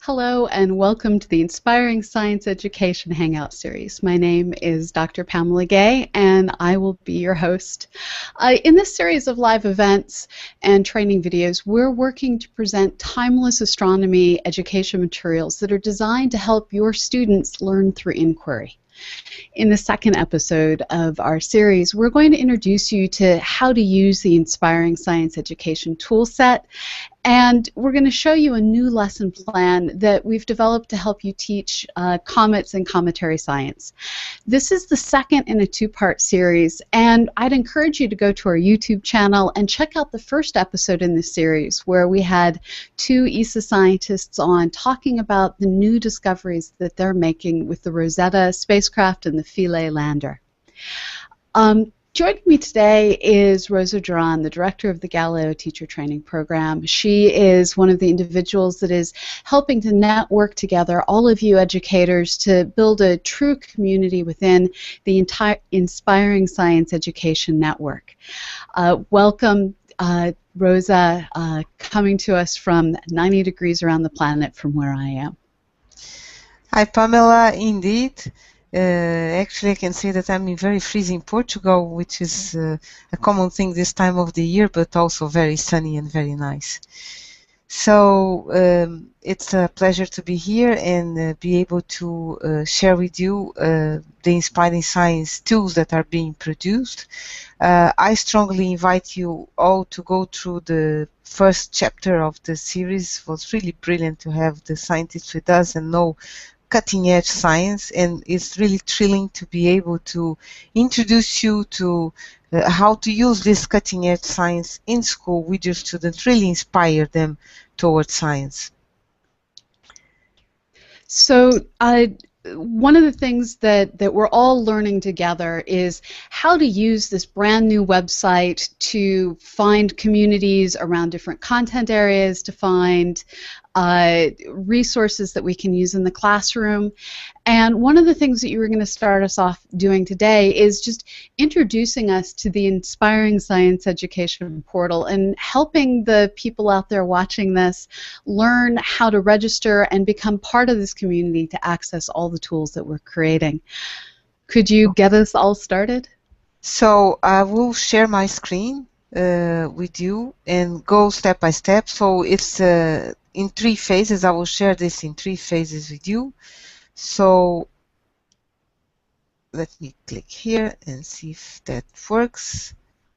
Hello and welcome to the Inspiring Science Education Hangout Series. My name is Dr. Pamela Gay and I will be your host. In this series of live events and training videos, we're working to present timeless astronomy education materials that are designed to help your students learn through inquiry. In the second episode of our series, we're going to introduce you to how to use the Inspiring Science Education toolset, and we're going to show you a new lesson plan that we've developed to help you teach comets and cometary science. This is the second in a two-part series, and I'd encourage you to go to our YouTube channel and check out the first episode in this series where we had two ESA scientists on talking about the new discoveries that they're making with the Rosetta spacecraft and the Philae lander. Joining me today is Rosa Duran, the director of the Galileo Teacher Training Program. She is one of the individuals that is helping to network together all of you educators to build a true community within the entire Inspiring Science Education Network. Welcome, Rosa, coming to us from 90 degrees around the planet from where I am. Hi, Pamela, indeed. Actually, I can say that I'm in very freezing Portugal, which is a common thing this time of the year, but also very sunny and very nice. So it's a pleasure to be here and be able to share with you the Inspiring Science tools that are being produced. I strongly invite you all to go through the first chapter of the series. It was really brilliant to have the scientists with us and know cutting-edge science, and it's really thrilling to be able to introduce you to how to use this cutting-edge science in school with your students, really inspire them towards science. So one of the things that we're all learning together is how to use this brand new website to find communities around different content areas, to find resources that we can use in the classroom. And one of the things that you were going to start us off doing today is just introducing us to the Inspiring Science Education portal and helping the people out there watching this learn how to register and become part of this community to access all the tools that we're creating. Could you get us all started? So I will share my screen with you and go step by step. So it's in three phases. I will share this in three phases with you. So let me click here and see if that works.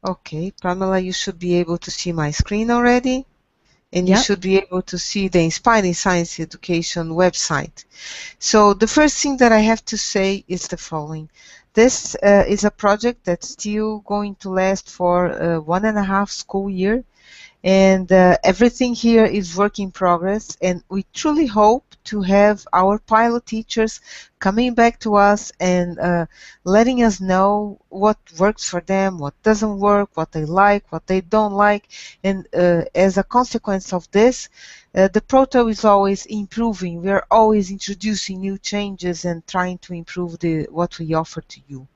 Okay, Pamela, you should be able to see my screen already, and you should be able to see the Inspiring Science Education website. So the first thing that I have to say is the following. This is a project that's still going to last for 1.5 school year, and everything here is work in progress, and we truly hope to have our pilot teachers coming back to us and letting us know what works for them, what doesn't work, what they like, what they don't like, and as a consequence of this, the portal is always improving. We are always introducing new changes and trying to improve what we offer to you.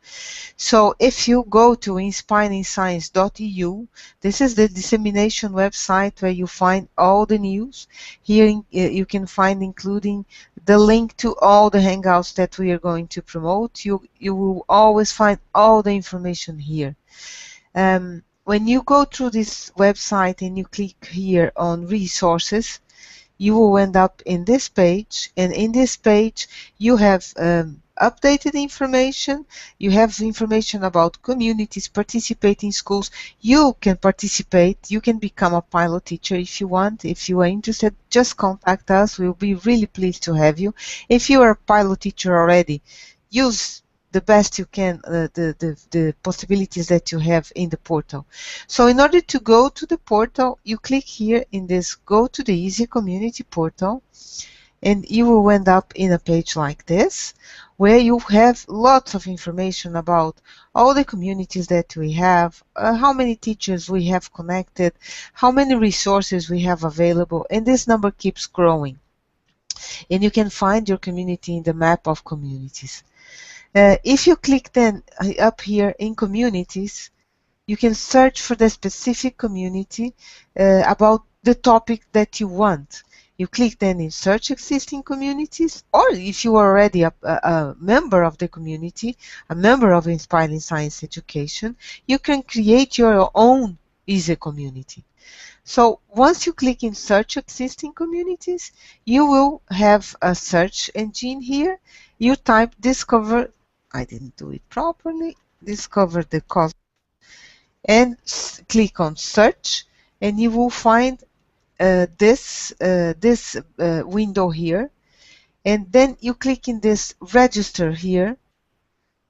So if you go to inspiringscience.eu, this is the dissemination website where you find all the news. Here you can find including the link to all the hangouts that we are going to promote. You will always find all the information here. When you go through this website and you click here on resources, you will end up in this page, and in this page you have updated information, you have information about communities, participating schools. You can participate, you can become a pilot teacher if you want. If you are interested, just contact us. We'll be really pleased to have you. If you are a pilot teacher already, use the best you can the possibilities that you have in the portal. So in order to go to the portal, you click here in this Go to the ESA Community Portal, and you will end up in a page like this, where you have lots of information about all the communities that we have, how many teachers we have connected, how many resources we have available, and this number keeps growing. And you can find your community in the map of communities. If you click then up here in communities, you can search for the specific community about the topic that you want. You click then in search existing communities, or if you are already a member of the community, a member of Inspiring Science Education, you can create your own EASY community. So once you click in search existing communities, you will have a search engine here. You type discover, I didn't do it properly, discover the cosmos, and click on search, and you will find this window here, and then you click in this register here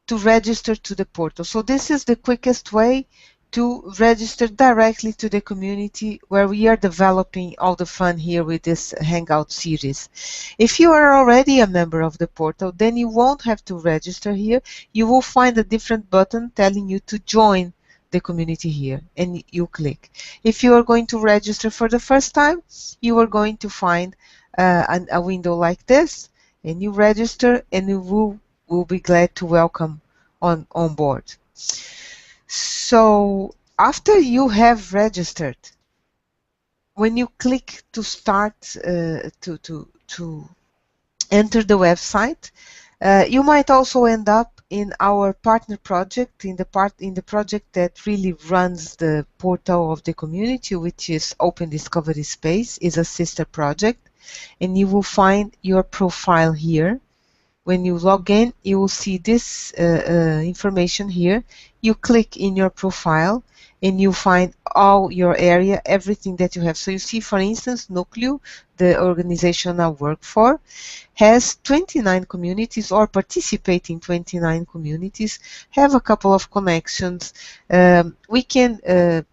to register to the portal. So this is the quickest way to register directly to the community where we are developing all the fun here with this Hangout series. If you are already a member of the portal, then you won't have to register here. You will find a different button telling you to join the community here, and you click. If you are going to register for the first time, you are going to find a window like this, and you register, and you will be glad to welcome on board. So after you have registered, when you click to start to enter the website, you might also end up in our partner project, in the project that really runs the portal of the community, which is Open Discovery Space, is a sister project, and you will find your profile here. When you log in, you will see this information here. You click in your profile and you find all your area, everything that you have. So you see, for instance, Núcleo, the organization I work for, has 29 communities or participate in 29 communities, have a couple of connections. We can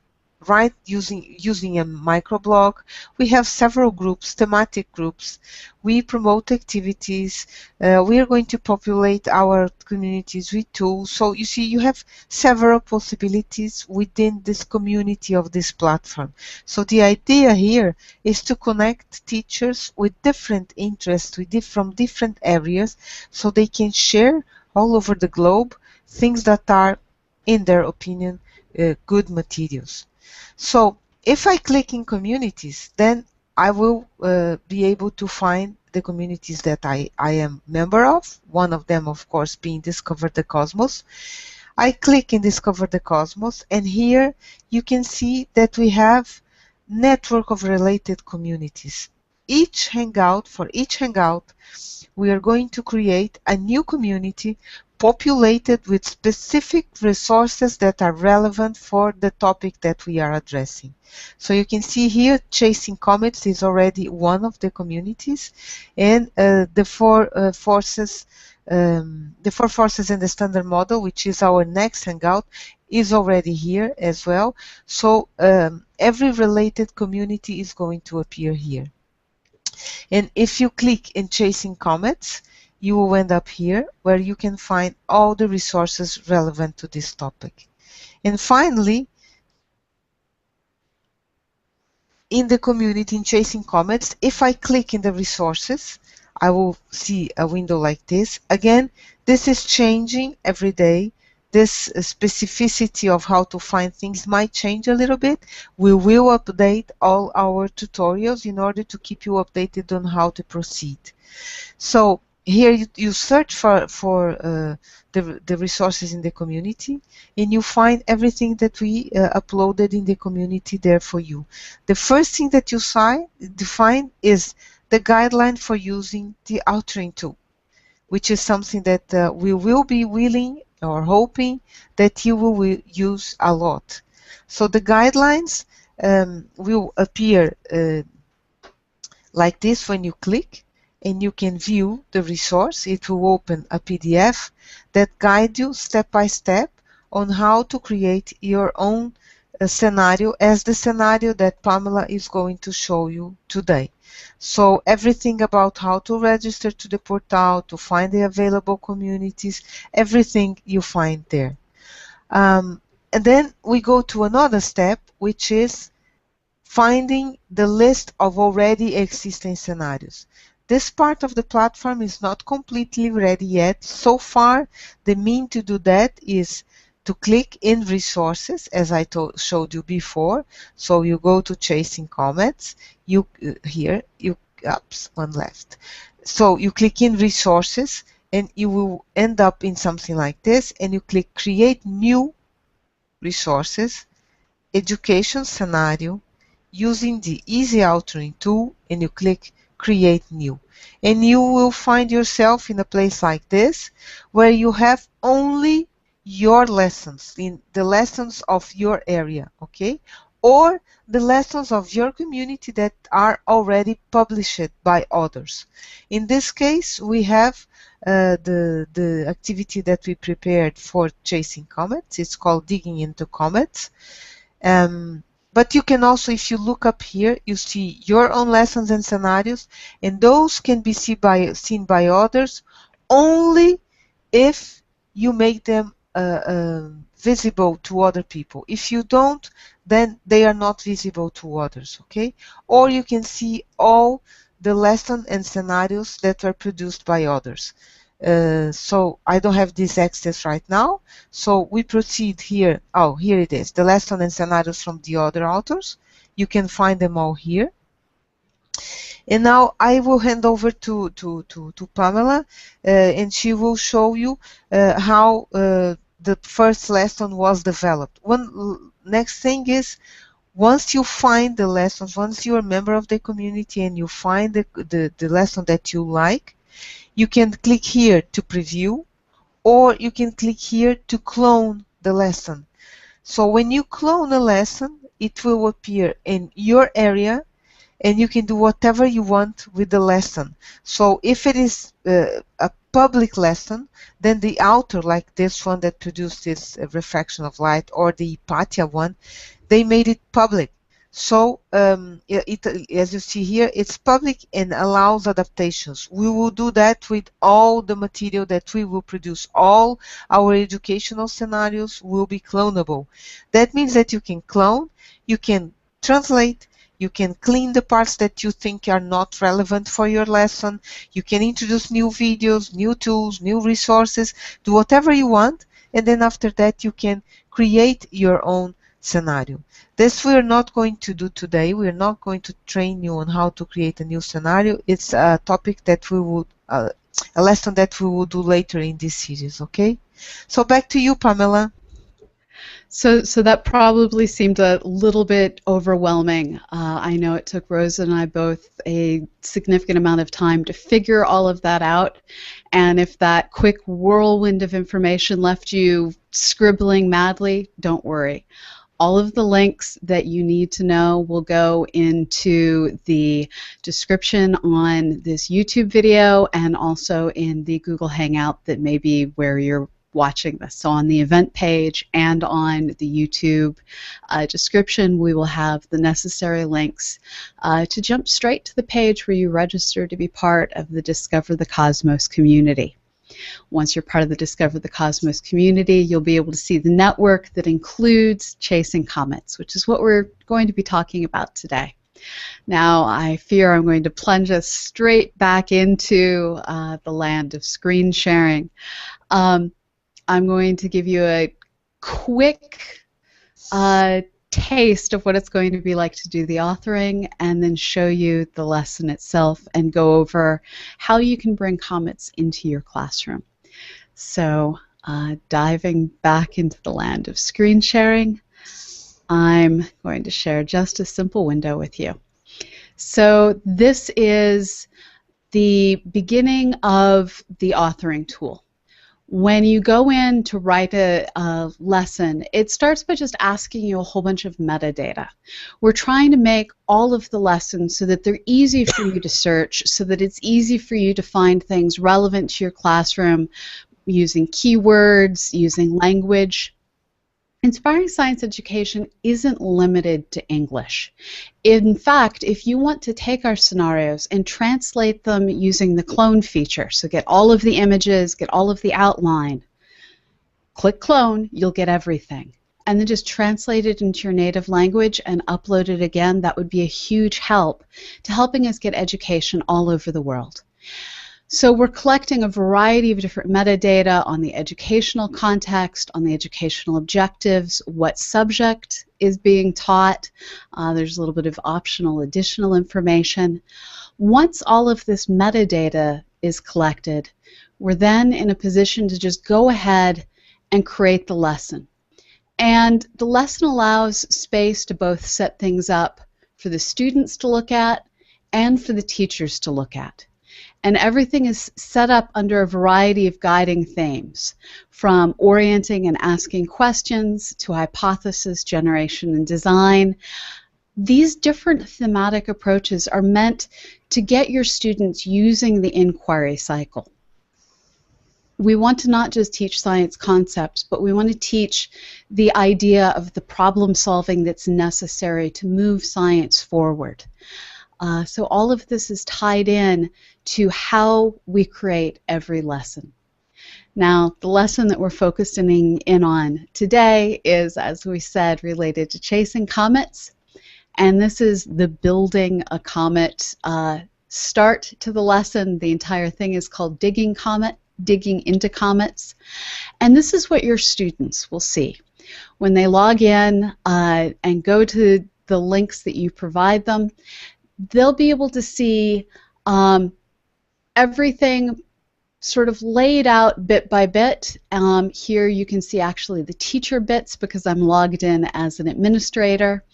write using a microblog. We have several groups, thematic groups. We promote activities. We are going to populate our communities with tools. So you see, you have several possibilities within this community of this platform. So the idea here is to connect teachers with different interests, from different areas, so they can share all over the globe things that are, in their opinion, good materials. So if I click in communities, then I will be able to find the communities that I am member of, one of them, of course, being Discover the Cosmos. I click in Discover the Cosmos, and here you can see that we have network of related communities. For each Hangout, we are going to create a new community populated with specific resources that are relevant for the topic that we are addressing. So you can see here, Chasing Comets is already one of the communities, and the four forces and the Standard Model, which is our next Hangout, is already here as well. So every related community is going to appear here. And if you click in Chasing Comets, you will end up here where you can find all the resources relevant to this topic. And finally, in the community in Chasing Comets, if I click in the resources, I will see a window like this. Again, this is changing every day. This specificity of how to find things might change a little bit. We will update all our tutorials in order to keep you updated on how to proceed. So here you search for the resources in the community, and you find everything that we uploaded in the community there for you. The first thing that you define is the guideline for using the authoring tool, which is something that we will be willing or hoping that you will use a lot. So the guidelines will appear like this when you click, and you can view the resource. It will open a PDF that guides you step by step on how to create your own scenario, as the scenario that Pamela is going to show you today. So everything about how to register to the portal, to find the available communities, everything you find there. And then we go to another step, which is finding the list of already existing scenarios. This part of the platform is not completely ready yet. So far, the mean to do that is to click in resources, as I showed you before. So you go to Chasing Comets, here you Oops, one left. So you click in resources and you will end up in something like this, and you click create new resources, education scenario, using the easy authoring tool, and you click create new, and you will find yourself in a place like this where you have only your lessons, in the lessons of your area, okay, or the lessons of your community that are already published by others. In this case, we have the activity that we prepared for chasing comets. It's called digging into comets. But you can also, if you look up here, you see your own lessons and scenarios, and those can be seen by others only if you make them visible to other people. If you don't, then they are not visible to others, okay? Or you can see all the lesson and scenarios that are produced by others. So I don't have this access right now, so we proceed here. Oh, here it is, the lesson and scenarios from the other authors. You can find them all here. And now I will hand over to Pamela, and she will show you how the first lesson was developed. One next thing is, once you find the lessons, once you're a member of the community and you find the lesson that you like, you can click here to preview, or you can click here to clone the lesson. So when you clone a lesson, it will appear in your area, and you can do whatever you want with the lesson. So if it is a public lesson, then the author, like this one that produced this refraction of light, or the Hypatia one, they made it public. So as you see here, it's public and allows adaptations. We will do that with all the material that we will produce. All our educational scenarios will be clonable. That means that you can clone, you can translate, you can clean the parts that you think are not relevant for your lesson, you can introduce new videos, new tools, new resources, do whatever you want, and then after that you can create your own scenario. This we're not going to do today. We're not going to train you on how to create a new scenario. It's a topic that we will, a lesson that we will do later in this series, okay? So back to you, Pamela. So that probably seemed a little bit overwhelming. I know it took Rosa and I both a significant amount of time to figure all of that out. And if that quick whirlwind of information left you scribbling madly, don't worry. All of the links that you need to know will go into the description on this YouTube video and also in the Google Hangout that may be where you're watching this. So on the event page and on the YouTube description, we will have the necessary links to jump straight to the page where you register to be part of the Discover the Cosmos community. Once you're part of the Discover the Cosmos community, you'll be able to see the network that includes Chasing Comets, which is what we're going to be talking about today. Now, I fear I'm going to plunge us straight back into the land of screen sharing. I'm going to give you a quick taste of what it's going to be like to do the authoring, and then show you the lesson itself and go over how you can bring comets into your classroom. So diving back into the land of screen sharing, I'm going to share just a simple window with you. So this is the beginning of the authoring tool. When you go in to write a lesson, it starts by just asking you a whole bunch of metadata. We're trying to make all of the lessons so that they're easy for you to search, so that it's easy for you to find things relevant to your classroom using keywords, using language. Inspiring Science Education isn't limited to English. In fact, if you want to take our scenarios and translate them using the clone feature, so get all of the images, get all of the outline, click clone, you'll get everything. And then just translate it into your native language and upload it again. That would be a huge help to helping us get education all over the world. So we're collecting a variety of different metadata on the educational context, on the educational objectives, what subject is being taught. There's a little bit of optional additional information. Once all of this metadata is collected, we're then in a position to just go ahead and create the lesson. And the lesson allows space to both set things up for the students to look at and for the teachers to look at. And everything is set up under a variety of guiding themes, from orienting and asking questions to hypothesis generation and design. These different thematic approaches are meant to get your students using the inquiry cycle. We want to not just teach science concepts, but we want to teach the idea of the problem solving that's necessary to move science forward. So all of this is tied in to how we create every lesson. Now, the lesson that we're focusing in on today is, as we said, related to chasing comets. And this is the building a comet start to the lesson. The entire thing is called digging into comets. And this is what your students will see. When they log in and go to the links that you provide them, they'll be able to see everything sort of laid out bit by bit. Here you can see actually the teacher bits because I'm logged in as an administrator.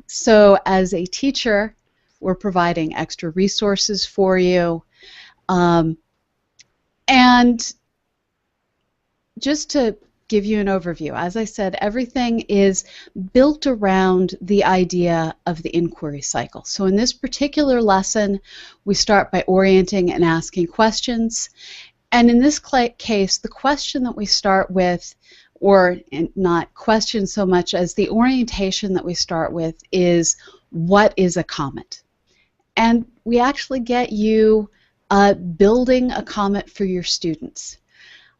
So as a teacher, we're providing extra resources for you. And just to give you an overview, as I said, everything is built around the idea of the inquiry cycle. So in this particular lesson, we start by orienting and asking questions. And in this case, the question that we start with, or not question so much as the orientation that we start with, is what is a comet? And we actually get you building a comet for your students.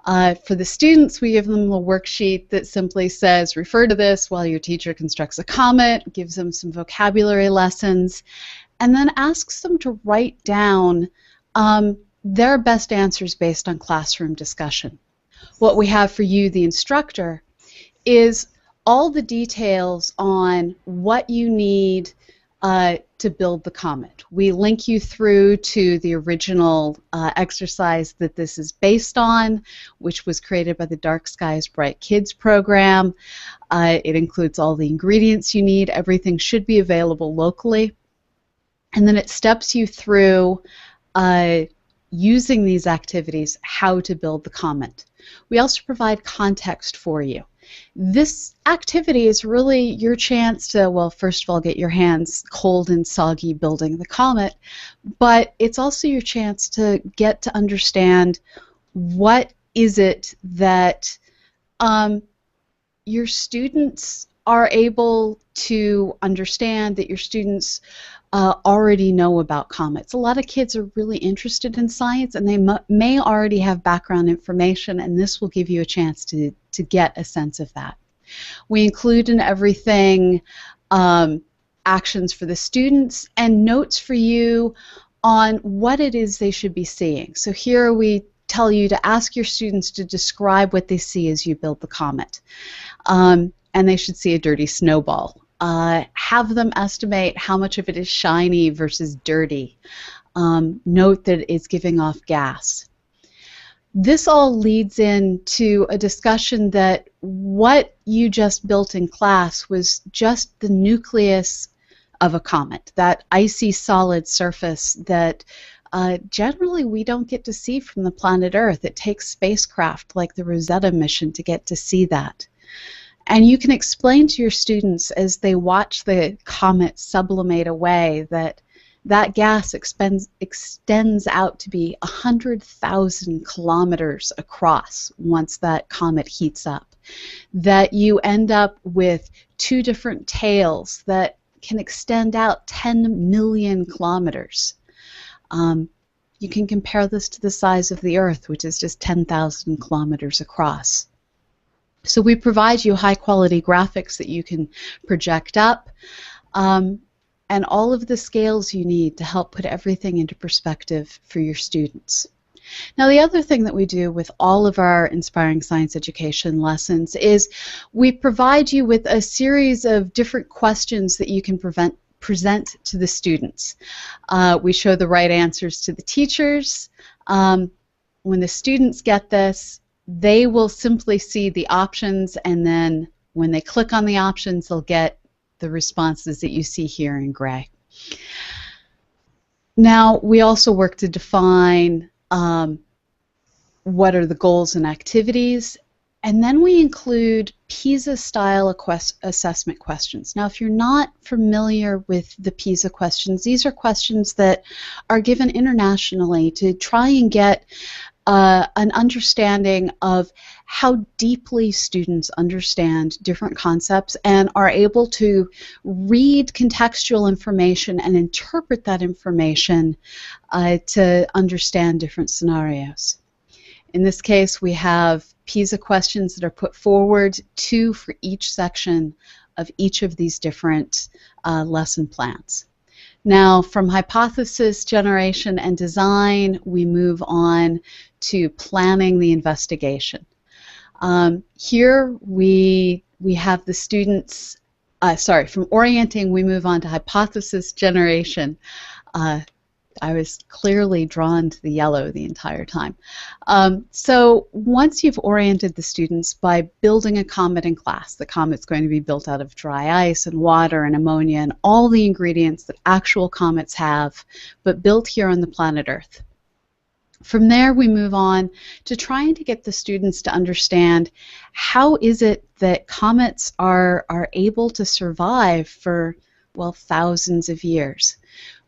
For the students, we give them a worksheet that simply says, refer to this while your teacher constructs a comet, gives them some vocabulary lessons, and then asks them to write down their best answers based on classroom discussion. What we have for you, the instructor, is all the details on what you need to build the comet. We link you through to the original exercise that this is based on, which was created by the Dark Skies Bright Kids program. It includes all the ingredients you need. Everything should be available locally. And then it steps you through using these activities, how to build the comet. We also provide context for you. This activity is really your chance to, well, first of all, get your hands cold and soggy building the comet, but it's also your chance to get to understand what is it that your students are able to understand, that your students already know about comets. A lot of kids are really interested in science, and they may already have background information, and this will give you a chance to get a sense of that. We include in everything actions for the students and notes for you on what it is they should be seeing. So here we tell you to ask your students to describe what they see as you build the comet. And they should see a dirty snowball. Have them estimate how much of it is shiny versus dirty. Note that it's giving off gas. This all leads into a discussion that what you just built in class was just the nucleus of a comet, that icy solid surface that generally we don't get to see from the planet Earth. It takes spacecraft like the Rosetta mission to get to see that. And you can explain to your students as they watch the comet sublimate away that that gas extends out to be 100,000 kilometers across once that comet heats up. That you end up with two different tails that can extend out 10 million kilometers. You can compare this to the size of the Earth, which is just 10,000 kilometers across. So we provide you high-quality graphics that you can project up, and all of the scales you need to help put everything into perspective for your students. Now, the other thing that we do with all of our Inspiring Science Education lessons is we provide you with a series of different questions that you can present to the students. We show the right answers to the teachers. When the students get this, they will simply see the options, and then when they click on the options, they'll get the responses that you see here in gray. Now, we also work to define what are the goals and activities, and then we include PISA-style assessment questions. Now, if you're not familiar with the PISA questions, these are questions that are given internationally to try and get an understanding of how deeply students understand different concepts and are able to read contextual information and interpret that information to understand different scenarios. In this case, we have PISA questions that are put forward, 2 for each section of each of these different lesson plans. Now, from hypothesis generation and design, we move on to planning the investigation. Here we have the students, from orienting, we move on to hypothesis generation. I was clearly drawn to the yellow the entire time. So once you've oriented the students by building a comet in class, the comet's going to be built out of dry ice and water and ammonia and all the ingredients that actual comets have, but built here on the planet Earth. From there, we move on to trying to get the students to understand how is it that comets are able to survive for, well, thousands of years.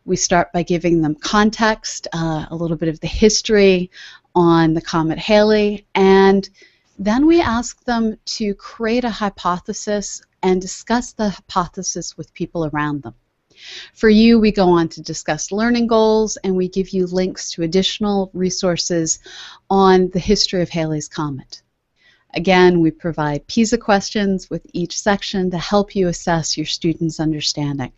We start by giving them context, a little bit of the history on the comet Halley, and then we ask them to create a hypothesis and discuss the hypothesis with people around them. For you, we go on to discuss learning goals, and we give you links to additional resources on the history of Halley's Comet. Again, we provide PISA questions with each section to help you assess your students' understanding.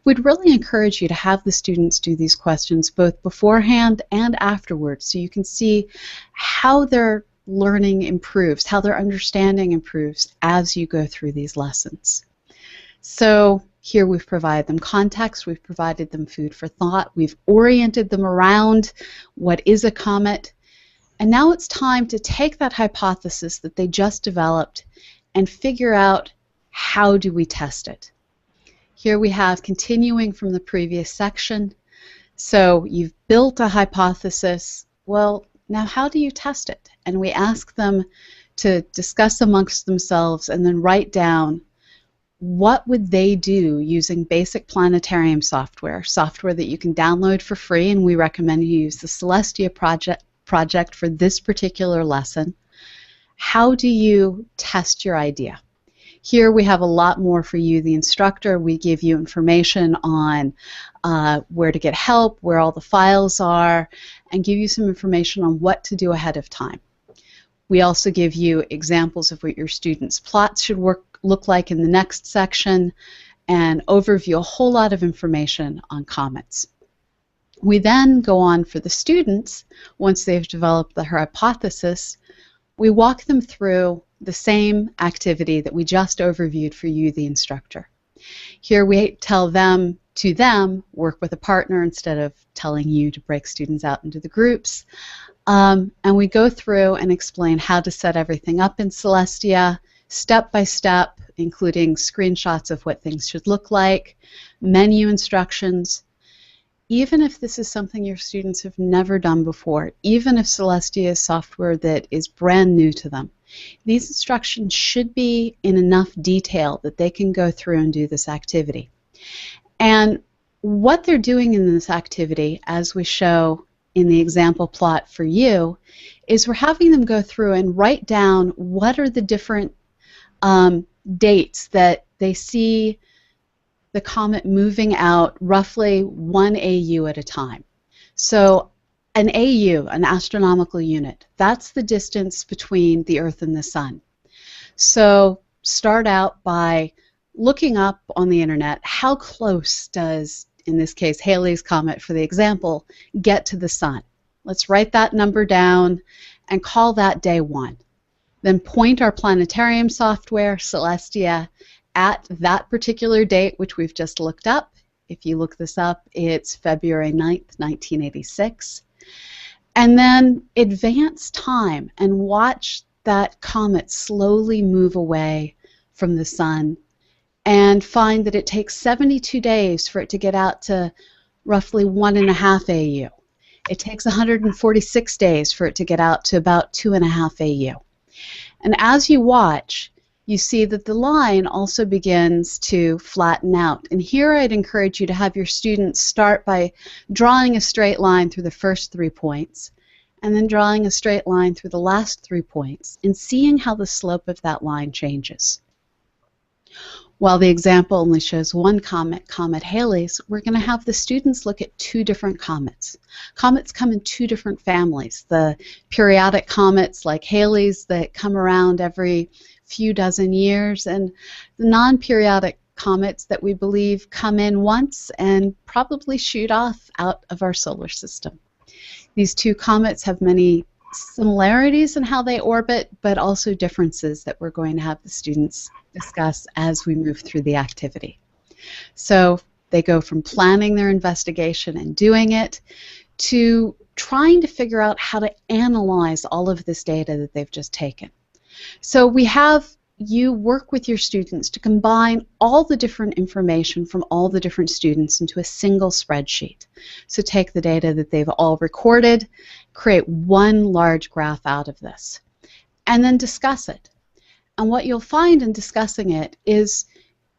We'd really encourage you to have the students do these questions both beforehand and afterwards so you can see how their learning improves, how their understanding improves as you go through these lessons. So here we've provided them context, we've provided them food for thought, we've oriented them around what is a comet, and now it's time to take that hypothesis that they just developed and figure out how do we test it. Here we have continuing from the previous section. So you've built a hypothesis. Well, now how do you test it? And we ask them to discuss amongst themselves and then write down what would they do using basic planetarium software that you can download for free, and we recommend you use the Celestia project for this particular lesson. How do you test your idea? Here we have a lot more for you, the instructor. We give you information on where to get help, where all the files are, and give you some information on what to do ahead of time. We also give you examples of what your students' plots should look like in the next section, and overview a whole lot of information on comets. We then go on for the students, once they've developed their hypothesis, we walk them through the same activity that we just overviewed for you, the instructor. Here we tell them to work with a partner instead of telling you to break students out into the groups. And we go through and explain how to set everything up in Celestia, step by step, including screenshots of what things should look like, menu instructions. Even if this is something your students have never done before, even if Celestia is software that is brand new to them, these instructions should be in enough detail that they can go through and do this activity. And what they're doing in this activity, as we show in the example plot for you, is we're having them go through and write down what are the different dates that they see the comet moving out roughly 1 AU at a time. So an AU, an astronomical unit, that's the distance between the Earth and the Sun. So start out by looking up on the internet, how close does, in this case, Halley's Comet for the example, get to the Sun? Let's write that number down and call that day 1. Then point our planetarium software, Celestia, at that particular date, which we've just looked up, If you look this up, it's February 9th, 1986. And then advance time and watch that comet slowly move away from the sun, and find that it takes 72 days for it to get out to roughly 1.5 AU. It takes 146 days for it to get out to about 2.5 AU. And as you watch, you see that the line also begins to flatten out. And here I'd encourage you to have your students start by drawing a straight line through the first 3 points, and then drawing a straight line through the last 3 points, and seeing how the slope of that line changes. While the example only shows one comet, Comet Halley's, we're going to have the students look at 2 different comets. Comets come in 2 different families. The periodic comets like Halley's that come around every few dozen years, and the non-periodic comets that we believe come in once and probably shoot off out of our solar system. These 2 comets have many similarities in how they orbit, but also differences that we're going to have the students discuss as we move through the activity. So they go from planning their investigation and doing it to trying to figure out how to analyze all of this data that they've just taken. So we have you work with your students to combine all the different information from all the different students into a single spreadsheet. So take the data that they've all recorded, create one large graph out of this, and then discuss it. And what you'll find in discussing it is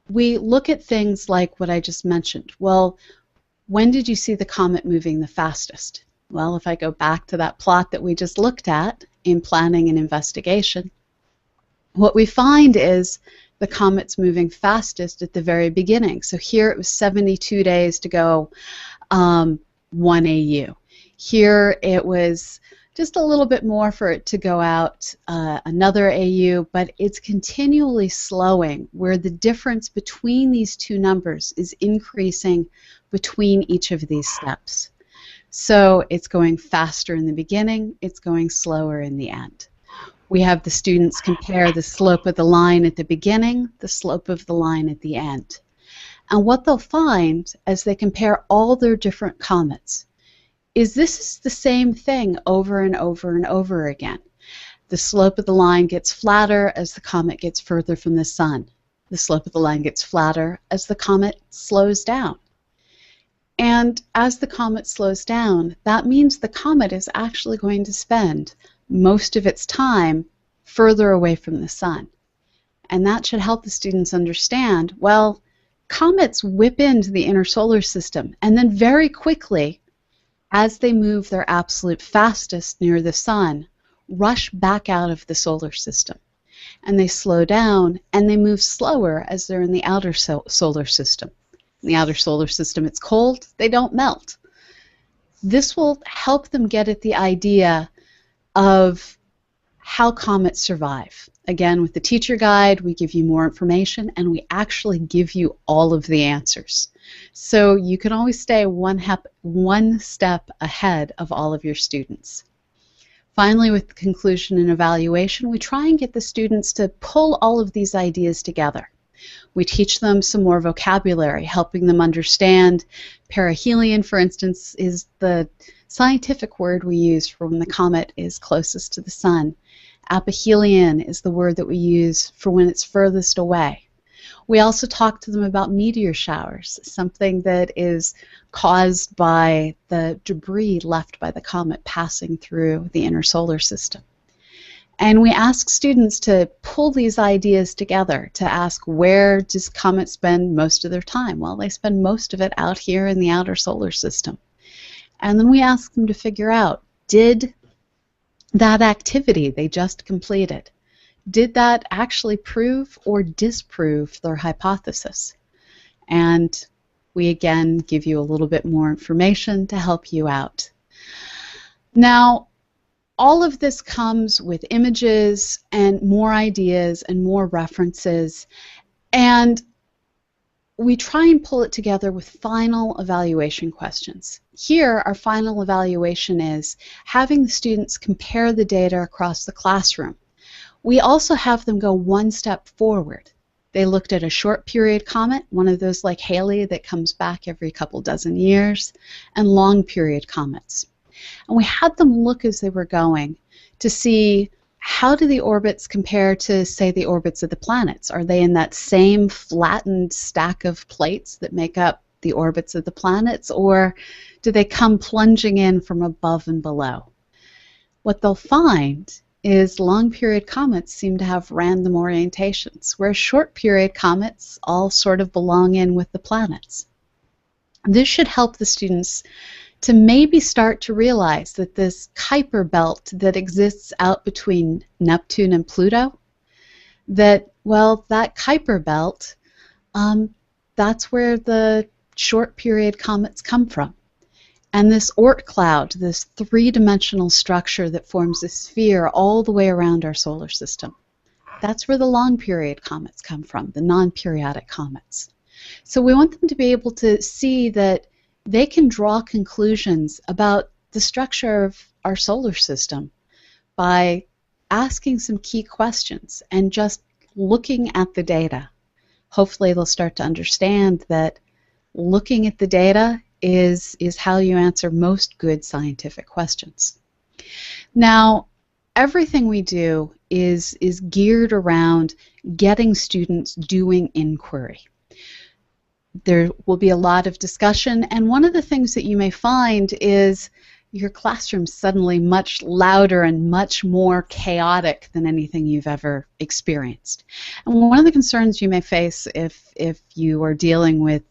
we look at things like what I just mentioned. Well, when did you see the comet moving the fastest? Well, if I go back to that plot that we just looked at in planning and investigation, what we find is the comet's moving fastest at the very beginning. So here it was 72 days to go 1 AU. Here it was just a little bit more for it to go out another AU, but it's continually slowing, where the difference between these 2 numbers is increasing between each of these steps. So it's going faster in the beginning, it's going slower in the end. We have the students compare the slope of the line at the beginning, the slope of the line at the end. And what they'll find as they compare all their different comets is this is the same thing over and over and over again. The slope of the line gets flatter as the comet gets further from the sun. The slope of the line gets flatter as the comet slows down. And as the comet slows down, that means the comet is actually going to spend most of its time further away from the sun. And that should help the students understand, well, comets whip into the inner solar system, and then very quickly, as they move their absolute fastest near the sun, rush back out of the solar system. And they slow down, and they move slower as they're in the outer solar system. In the outer solar system, it's cold, they don't melt. This will help them get at the idea of how comets survive. Again, with the teacher guide, we give you more information, and we actually give you all of the answers. So you can always stay one step ahead of all of your students. Finally, with conclusion and evaluation, we try and get the students to pull all of these ideas together. We teach them some more vocabulary, helping them understand perihelion, for instance, is the scientific word we use for when the comet is closest to the sun. Aphelion is the word that we use for when it's furthest away. We also talk to them about meteor showers, something that is caused by the debris left by the comet passing through the inner solar system. And we ask students to pull these ideas together, to ask, where does comets spend most of their time? Well, they spend most of it out here in the outer solar system. And then we ask them to figure out, did that activity they just completed, did that actually prove or disprove their hypothesis? And we again give you a little bit more information to help you out. Now, all of this comes with images and more ideas and more references, and we try and pull it together with final evaluation questions. Here, our final evaluation is having the students compare the data across the classroom. We also have them go one step forward. They looked at a short period comet, one of those like Halley that comes back every couple dozen years, and long period comets. And we had them look as they were going to see how do the orbits compare to, say, the orbits of the planets. Are they in that same flattened stack of plates that make up the orbits of the planets, or do they come plunging in from above and below? What they'll find is long period comets seem to have random orientations, whereas short period comets all sort of belong in with the planets. This should help the students to maybe start to realize that this Kuiper belt that exists out between Neptune and Pluto, that, well, that Kuiper belt, that's where the short period comets come from. And this Oort cloud, this three-dimensional structure that forms a sphere all the way around our solar system, that's where the long period comets come from, the non-periodic comets. So we want them to be able to see that they can draw conclusions about the structure of our solar system by asking some key questions and just looking at the data. Hopefully they'll start to understand that looking at the data is how you answer most good scientific questions. Now, everything we do is geared around getting students doing inquiry. There will be a lot of discussion, and one of the things that you may find is your classroom's suddenly much louder and much more chaotic than anything you've ever experienced. And one of the concerns you may face if you are dealing with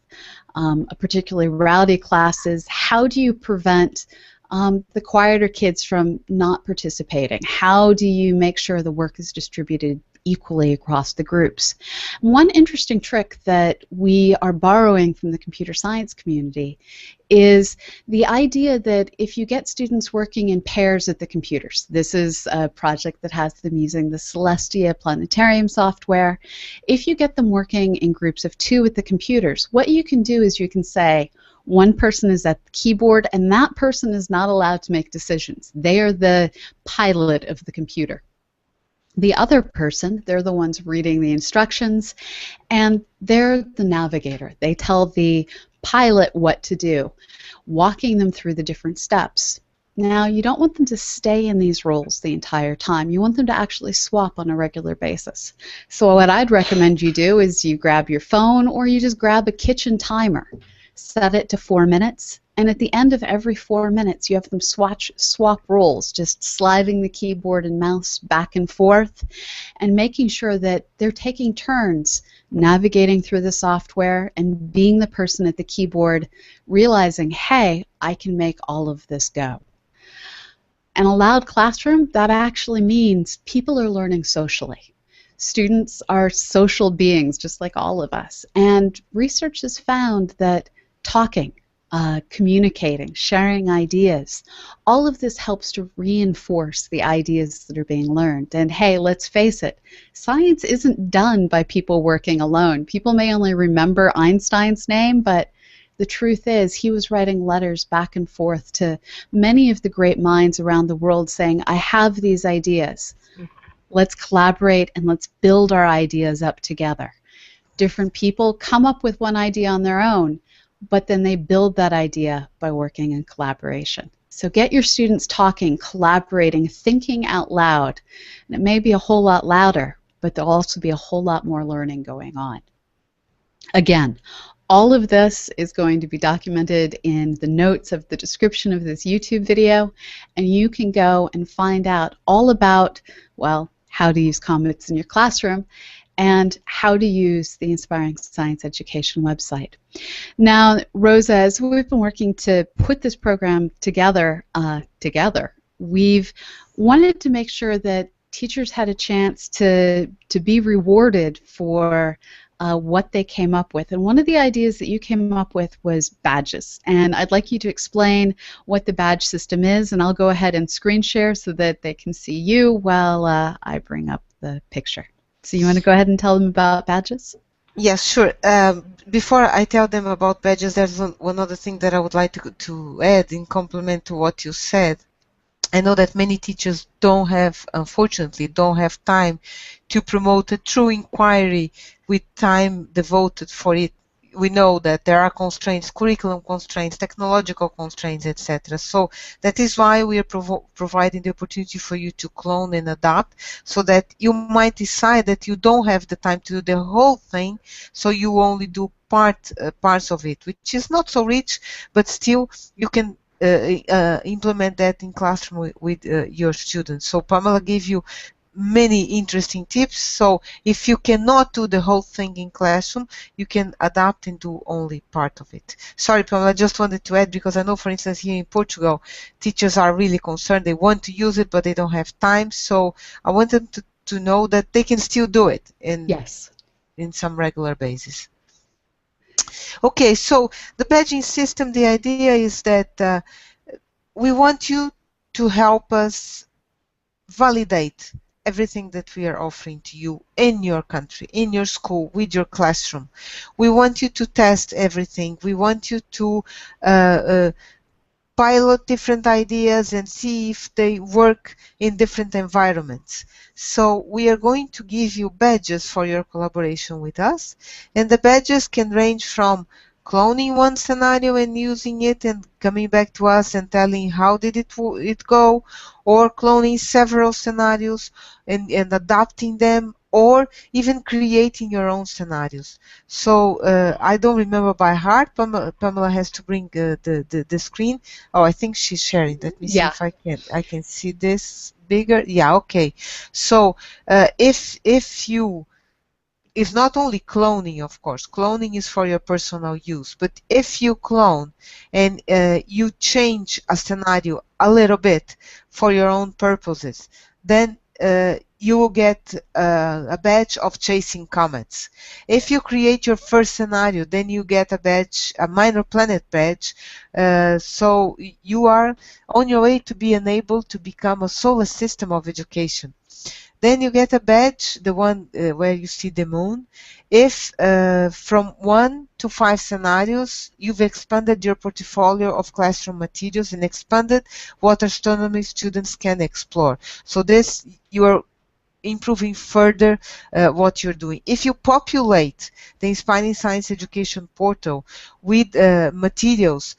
a particularly rowdy class is how do you prevent the quieter kids from not participating? How do you make sure the work is distributed equally across the groups? One interesting trick that we are borrowing from the computer science community is the idea that if you get students working in pairs at the computers, this is a project that has them using the Celestia Planetarium software. If you get them working in groups of 2 at the computers, what you can do is you can say, one person is at the keyboard and that person is not allowed to make decisions. They are the pilot of the computer. The other person, they're the ones reading the instructions, and they're the navigator. They tell the pilot what to do, walking them through the different steps. Now, you don't want them to stay in these roles the entire time. You want them to actually swap on a regular basis. So what I'd recommend you do is you grab your phone or you just grab a kitchen timer, set it to 4 minutes, and at the end of every 4 minutes, you have them swap roles, just sliding the keyboard and mouse back and forth and making sure that they're taking turns navigating through the software and being the person at the keyboard, realizing, hey, I can make all of this go. In a loud classroom, that actually means people are learning socially. Students are social beings, just like all of us, and research has found that talking, communicating, sharing ideas, all of this helps to reinforce the ideas that are being learned. And hey, let's face it, science isn't done by people working alone. People may only remember Einstein's name, but the truth is he was writing letters back and forth to many of the great minds around the world saying, I have these ideas. Let's collaborate and let's build our ideas up together. Different people come up with one idea on their own, but then they build that idea by working in collaboration. So get your students talking, collaborating, thinking out loud. And it may be a whole lot louder, but there'll also be a whole lot more learning going on. Again, all of this is going to be documented in the notes of the description of this YouTube video, and you can go and find out all about, well, how to use comets in your classroom and how to use the Inspiring Science Education website. Now, Rosa, as we've been working to put this program together, we've wanted to make sure that teachers had a chance to be rewarded for what they came up with. And one of the ideas that you came up with was badges. And I'd like you to explain what the badge system is, and I'll go ahead and screen share so that they can see you while I bring up the picture. So you want to go ahead and tell them about badges? Yes, sure. Before I tell them about badges, there's one other thing that I would like to add in complement to what you said. I know that many teachers don't have, unfortunately, don't have time to promote a true inquiry with time devoted for it. We know that there are constraints, curriculum constraints, technological constraints, etc. So that is why we are providing the opportunity for you to clone and adapt, so that you might decide that you don't have the time to do the whole thing, so you only do parts of it, which is not so rich, but still you can implement that in classroom with your students. So Pamela gave you many interesting tips. So if you cannot do the whole thing in classroom, you can adapt and do only part of it. Sorry, Pamela, I just wanted to add, because I know, for instance, here in Portugal, teachers are really concerned. They want to use it, but they don't have time. So I want them to know that they can still do it in some regular basis. Okay, so the badging system, the idea is that we want you to help us validate everything that we are offering to you in your country, in your school, with your classroom. We want you to test everything. We want you to pilot different ideas and see if they work in different environments. So we are going to give you badges for your collaboration with us, and the badges can range from cloning one scenario and using it and coming back to us and telling how did it go, or cloning several scenarios and adapting them, or even creating your own scenarios. So I don't remember by heart. Pamela has to bring the screen. Oh, I think she's sharing. Let me see if I can see this bigger. Yeah, okay. So if you, it's not only cloning, of course. Cloning is for your personal use. But if you clone and you change a scenario a little bit for your own purposes, then you will get a badge of chasing comets. If you create your first scenario, then you get a badge, a minor planet badge. So you are on your way to be enabled to become a solar system of education. Then you get a badge, the one where you see the moon, if from 1 to 5 scenarios you've expanded your portfolio of classroom materials and expanded what astronomy students can explore. So this, you are improving further what you're doing. If you populate the Inspiring Science Education portal with materials,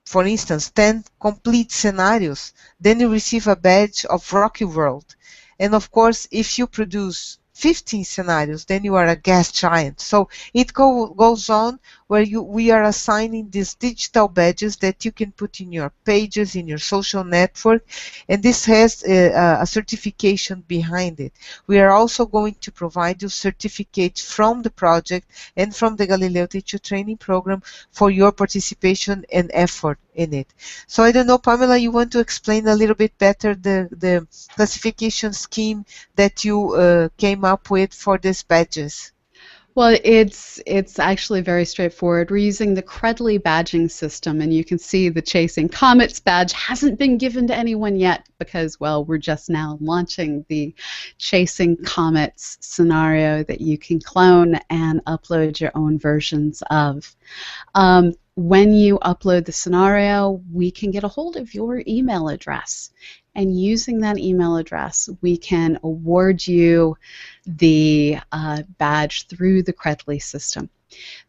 for instance, 10 complete scenarios, then you receive a badge of Rocky World. And of course, if you produce 15 scenarios, then you are a gas giant. So it goes on where we are assigning these digital badges that you can put in your pages, in your social network, and this has a certification behind it. We are also going to provide you certificates from the project and from the Galileo Teacher Training Program for your participation and effort in it. So I don't know, Pamela, you want to explain a little bit better the classification scheme that you came up with for these badges? Well, it's actually very straightforward. We're using the Credly badging system, and you can see the Chasing Comets badge hasn't been given to anyone yet because, well, we're just now launching the Chasing Comets scenario that you can clone and upload your own versions of. When you upload the scenario, we can get a hold of your email address. And using that email address, we can award you the badge through the Credly system.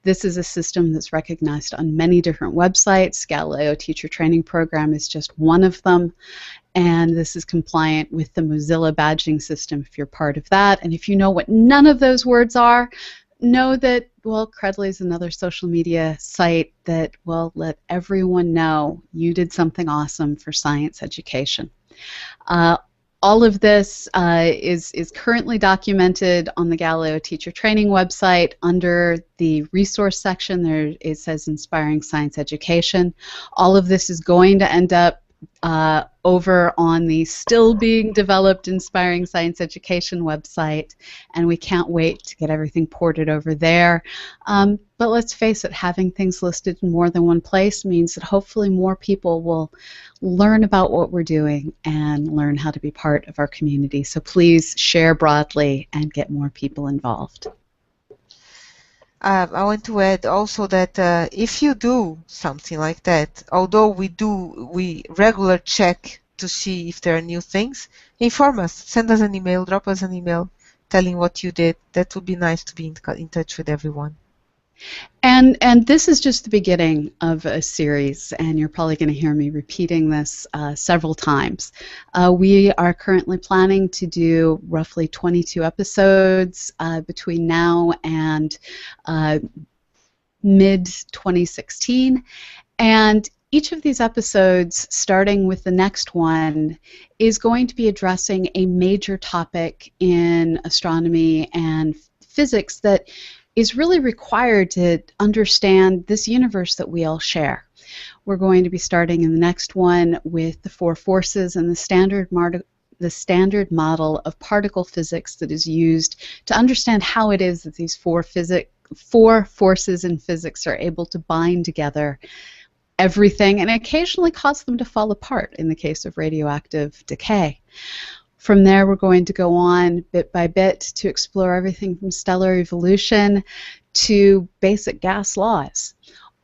This is a system that's recognized on many different websites. Galileo Teacher Training Program is just one of them. And this is compliant with the Mozilla badging system if you're part of that. And if you know what none of those words are, know that, well, Credly is another social media site that will let everyone know you did something awesome for science education. All of this is currently documented on the Galileo Teacher Training website. Under the resource section, there it says Inspiring Science Education. All of this is going to end up over on the still being developed Inspiring Science Education website, and we can't wait to get everything ported over there. But let's face it, having things listed in more than one place means that hopefully more people will learn about what we're doing and learn how to be part of our community. So please share broadly and get more people involved. I want to add also that if you do something like that, although we regular check to see if there are new things, inform us. Send us an email, drop us an email telling what you did. That would be nice to be in touch with everyone. And this is just the beginning of a series, and you're probably going to hear me repeating this several times. We are currently planning to do roughly 22 episodes between now and mid-2016, and each of these episodes, starting with the next one, is going to be addressing a major topic in astronomy and physics that is really required to understand this universe that we all share. We're going to be starting in the next one with the four forces and the standard model of particle physics that is used to understand how it is that these four forces in physics are able to bind together everything and occasionally cause them to fall apart in the case of radioactive decay. From there, we're going to go on bit by bit to explore everything from stellar evolution to basic gas laws.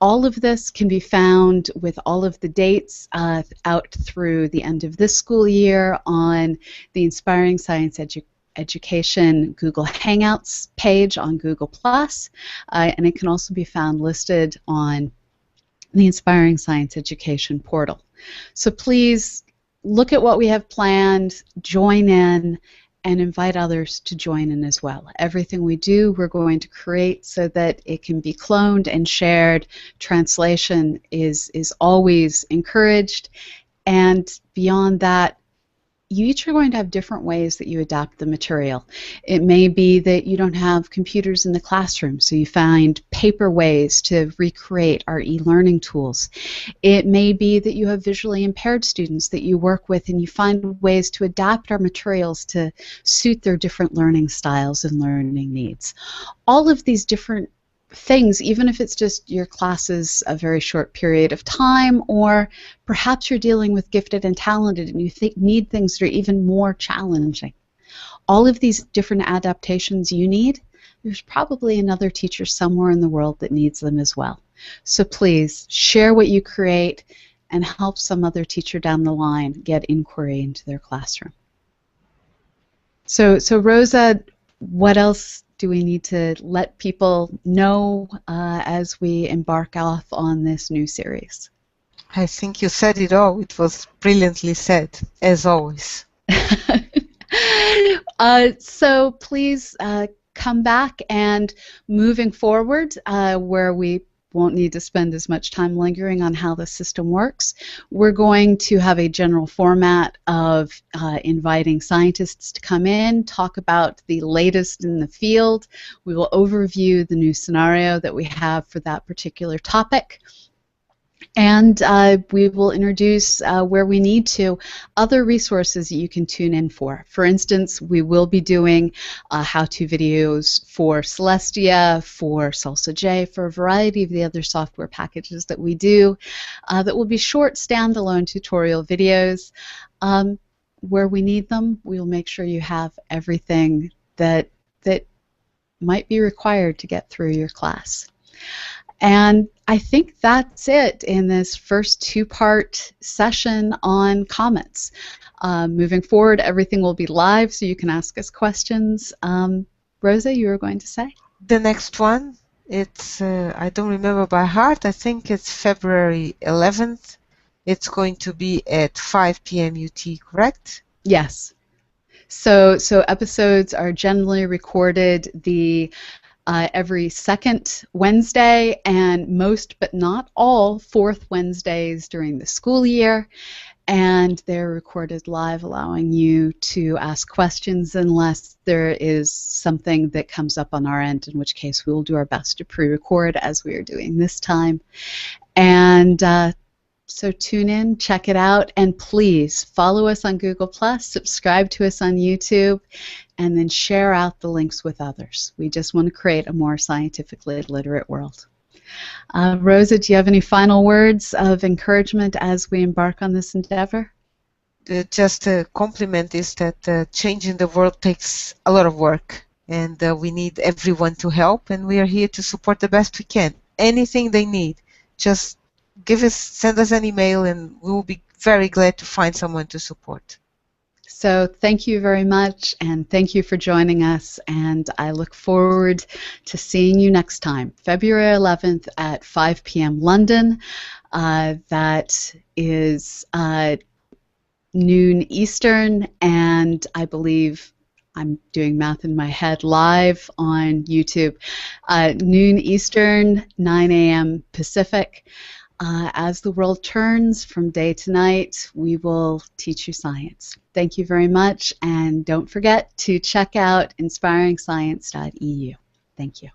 All of this can be found with all of the dates out through the end of this school year on the Inspiring Science Education Google Hangouts page on Google+, and it can also be found listed on the Inspiring Science Education portal. So please look at what we have planned, join in, and invite others to join in as well. Everything we do, we're going to create so that it can be cloned and shared. Translation is always encouraged, and beyond that, you each are going to have different ways that you adapt the material. It may be that you don't have computers in the classroom, so you find paper ways to recreate our e-learning tools. It may be that you have visually impaired students that you work with and you find ways to adapt our materials to suit their different learning styles and learning needs. All of these different things, even if it's just your classes a very short period of time, or perhaps you're dealing with gifted and talented and you need things that are even more challenging. All of these different adaptations you need, there's probably another teacher somewhere in the world that needs them as well. So please share what you create and help some other teacher down the line get inquiry into their classroom. So Rosa, what else do we need to let people know as we embark off on this new series? I think you said it all. It was brilliantly said, as always. So please come back, and moving forward, where we won't need to spend as much time lingering on how the system works, we're going to have a general format of inviting scientists to come in, talk about the latest in the field. We will overview the new scenario that we have for that particular topic. And we will introduce, where we need to, other resources that you can tune in for. For instance, we will be doing how-to videos for Celestia, for Salsa J, for a variety of the other software packages that we do that will be short standalone tutorial videos. Where we need them, we will make sure you have everything that might be required to get through your class. And I think that's it in this first two-part session on comets. Moving forward, everything will be live, so you can ask us questions. Rosa, you were going to say? The next one, it's, I don't remember by heart, I think it's February 11th. It's going to be at 5 p.m. UT, correct? Yes. So episodes are generally recorded every second Wednesday, and most but not all fourth Wednesdays during the school year, and they're recorded live, allowing you to ask questions unless there is something that comes up on our end, in which case we will do our best to pre-record as we are doing this time. And so tune in, check it out, and please follow us on Google+, subscribe to us on YouTube, and then share out the links with others. We just want to create a more scientifically literate world. Rosa, do you have any final words of encouragement as we embark on this endeavor? Just a compliment is that changing the world takes a lot of work, and we need everyone to help, and we are here to support the best we can. Anything they need, just send us an email, and we will be very glad to find someone to support. So thank you very much, and thank you for joining us, and I look forward to seeing you next time, February 11th at 5 p.m. London. That is noon Eastern, and I believe I'm doing math in my head, live on YouTube, noon Eastern, 9 a.m. Pacific. As the world turns from day to night, we will teach you science. Thank you very much, and don't forget to check out inspiringscience.eu. Thank you.